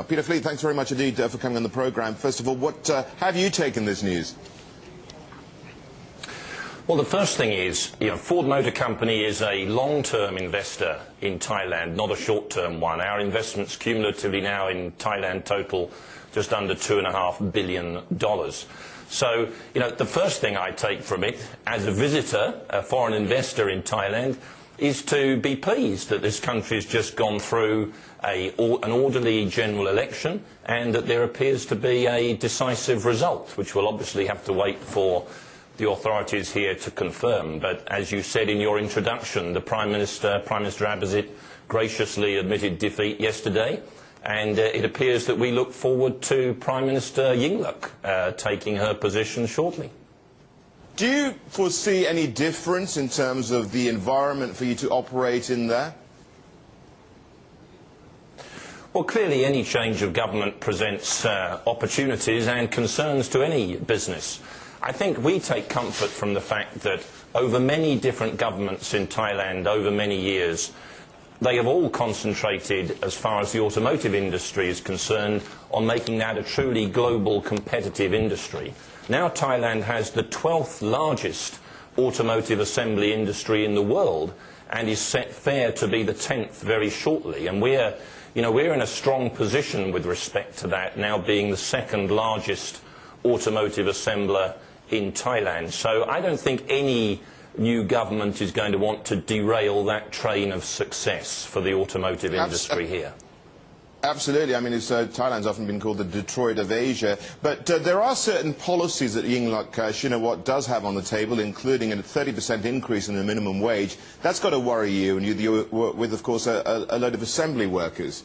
Peter Fleet, thanks very much indeed for coming on the programme. First of all, what have you taken this news? Well, the first thing is, Ford Motor Company is a long-term investor in Thailand, not a short-term one. Our investments cumulatively now in Thailand total just under $2.5 billion. So, the first thing I take from it, as a visitor, a foreign investor in Thailand, is to be pleased that this country has just gone through an orderly general election and that there appears to be a decisive result, which we'll obviously have to wait for the authorities here to confirm. But as you said in your introduction, the Prime Minister Abhisit, graciously admitted defeat yesterday, and it appears that we look forward to Prime Minister Yingluck taking her position shortly. Do you foresee any difference in terms of the environment for you to operate in there? Well, clearly any change of government presents opportunities and concerns to any business. I think we take comfort from the fact that over many different governments in Thailand over many years, they have all concentrated, as far as the automotive industry is concerned, on making that a truly global competitive industry. Now Thailand has the 12th largest automotive assembly industry in the world and is set fair to be the 10th very shortly. And we're in a strong position with respect to that, now being the second largest automotive assembler in Thailand. So I don't think any new government is going to want to derail that train of success for the automotive industry here. Absolutely. I mean, Thailand's often been called the Detroit of Asia. But there are certain policies that Yingluck Shinawatra does have on the table, including a 30% increase in the minimum wage. That's got to worry you, and you work with, of course, a load of assembly workers.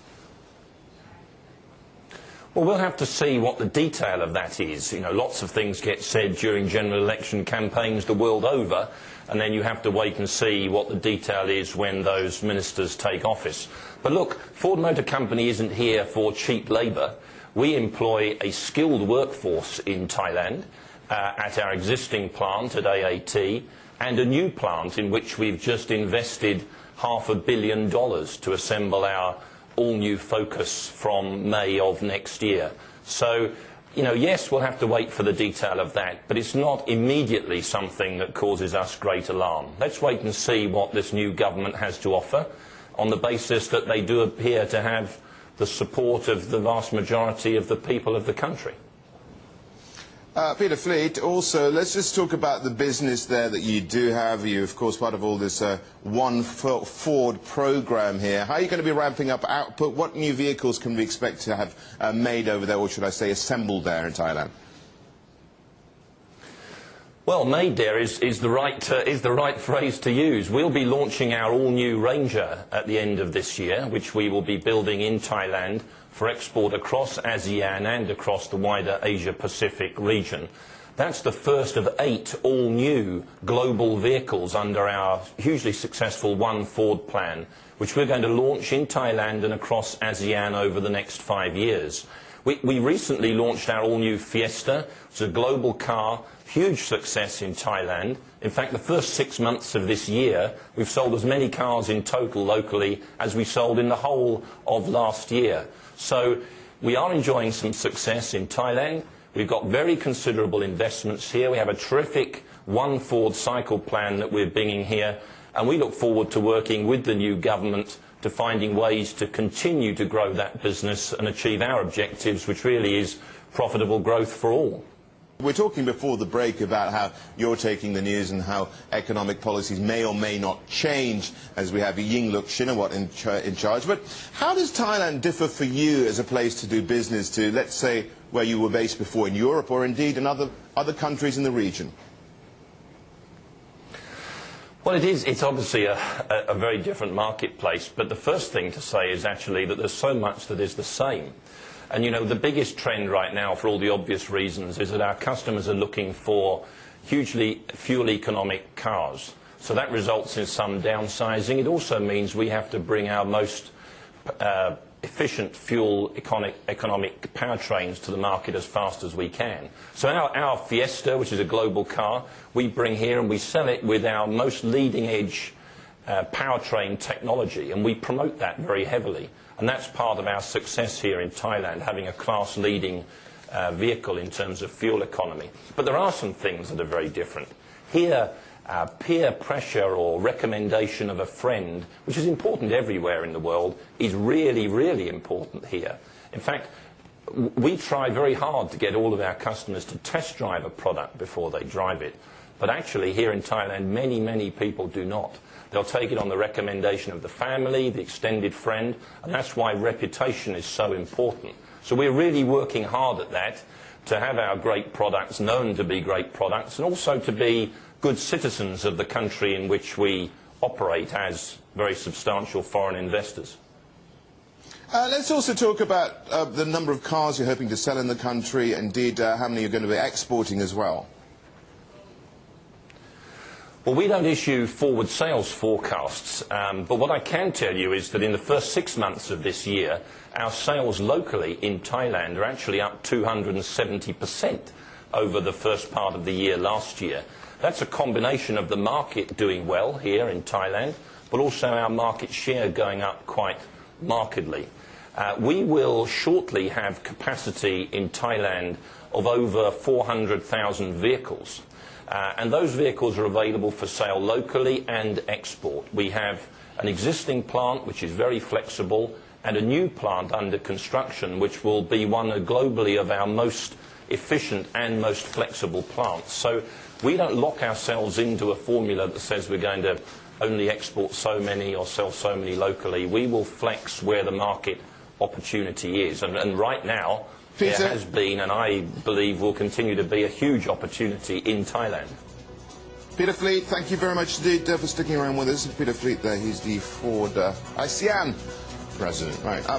Well, we'll have to see what the detail of that is. Lots of things get said during general election campaigns the world over, and then you have to wait and see what the detail is when those ministers take office. But look, Ford Motor Company isn't here for cheap labour. We employ a skilled workforce in Thailand at our existing plant at AAT, and a new plant in which we've just invested $500 million to assemble our all-new Focus from May of next year. So, yes, we'll have to wait for the detail of that, but it's not immediately something that causes us great alarm. Let's wait and see what this new government has to offer, on the basis that they do appear to have the support of the vast majority of the people of the country. Peter Fleet, also, let's just talk about the business there that you do have. You're, of course, part of all this One Ford program here. How are you going to be ramping up output? What new vehicles can we expect to have made over there, or should I say assembled there in Thailand? Well, made there is the right phrase to use. We'll be launching our all-new Ranger at the end of this year, which we will be building in Thailand for export across ASEAN and across the wider Asia-Pacific region. That's the first of 8 all-new global vehicles under our hugely successful One Ford plan, which we're going to launch in Thailand and across ASEAN over the next 5 years. We recently launched our all-new Fiesta. It's a global car, huge success in Thailand. In fact, the first 6 months of this year, we've sold as many cars in total locally as we sold in the whole of last year. So we are enjoying some success in Thailand. We've got very considerable investments here. We have a terrific One Ford cycle plan that we're bringing here, and we look forward to working with the new government to finding ways to continue to grow that business and achieve our objectives, which really is profitable growth for all. We're talking before the break about how you're taking the news and how economic policies may or may not change as we have Yingluck Shinawatra in charge. But how does Thailand differ for you as a place to do business to, let's say, where you were based before in Europe or indeed in other countries in the region? Well, it's obviously a very different marketplace, but the first thing to say is actually that there's so much that is the same. And, the biggest trend right now, for all the obvious reasons, is that our customers are looking for hugely fuel-economic cars. So that results in some downsizing. It also means we have to bring our most efficient fuel-economic powertrains to the market as fast as we can. So our Fiesta, which is a global car, we bring here and we sell it with our most leading-edge powertrain technology, and we promote that very heavily. And that's part of our success here in Thailand, having a class-leading vehicle in terms of fuel economy. But there are some things that are very different. Here, peer pressure or recommendation of a friend, which is important everywhere in the world, is really, really important here. In fact, we try very hard to get all of our customers to test drive a product before they drive it. But actually, here in Thailand, many, many people do not. They'll take it on the recommendation of the family, the extended friend, and that's why reputation is so important. So we're really working hard at that, to have our great products known to be great products, and also to be good citizens of the country in which we operate as very substantial foreign investors. Let's also talk about the number of cars you're hoping to sell in the country, indeed how many you're going to be exporting as well. Well, we don't issue forward sales forecasts, but what I can tell you is that in the first 6 months of this year, our sales locally in Thailand are actually up 270% over the first part of the year last year. That's a combination of the market doing well here in Thailand, but also our market share going up quite markedly. We will shortly have capacity in Thailand of over 400,000 vehicles. And those vehicles are available for sale locally and export. We have an existing plant which is very flexible and a new plant under construction which will be one globally of our most efficient and most flexible plants. So we don't lock ourselves into a formula that says we're going to only export so many or sell so many locally. We will flex where the market opportunity is. And right now, Peter, there has been, and I believe will continue to be, a huge opportunity in Thailand. Peter Fleet, thank you very much indeed for sticking around with us. Peter Fleet there, he's the Ford ASEAN president. Right.